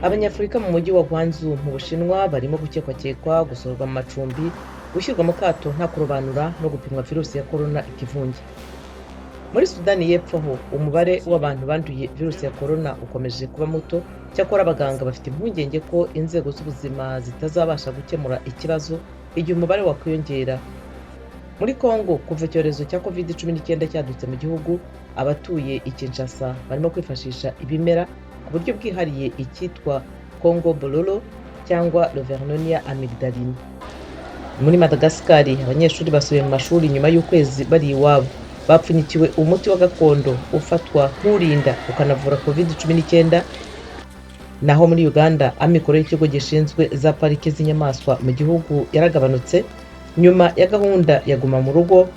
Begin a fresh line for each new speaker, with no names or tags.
Abanyafurika mu mujyi wa Guangzhou mu Bushinwa barimo gukekwakekwa gusorwa mu macumbi, gushyirwa mu kato nta kurobanura no gupimwa virusi ya corona ikivunge. Muri Sudani y'Epfo ho umubare w'abantu banduye virusi ya corona ukomeje kuba muto, cyakora abaganga bafite impungenge ko inzego z'ubuzima zitazabasha gukemura ikibazo igihe umubare wakwiyongera. Muri Congo kuva icyorezo cya COVID-19 cyadutse mu gihugu, abatuye i Kinshasa barimo kwifashisha ibimera ku buryo bwihariye icyitwa Congo Bololo cyangwa Vernonia amygdaline. Muri Madagascar abanyeshuri basubiye mu mashuri nyuma y'ukwezi bari iwabo, bapfunyikiwe umuti wa gakondo ufatwa nk'urinda ukanavura COVID-19. Naho muri Uganda amikoro y'ikigo gishinzwe za parike z'inyamaswa mu gihugu yaragabanutse nyuma ya gahunda ya guma mu rugo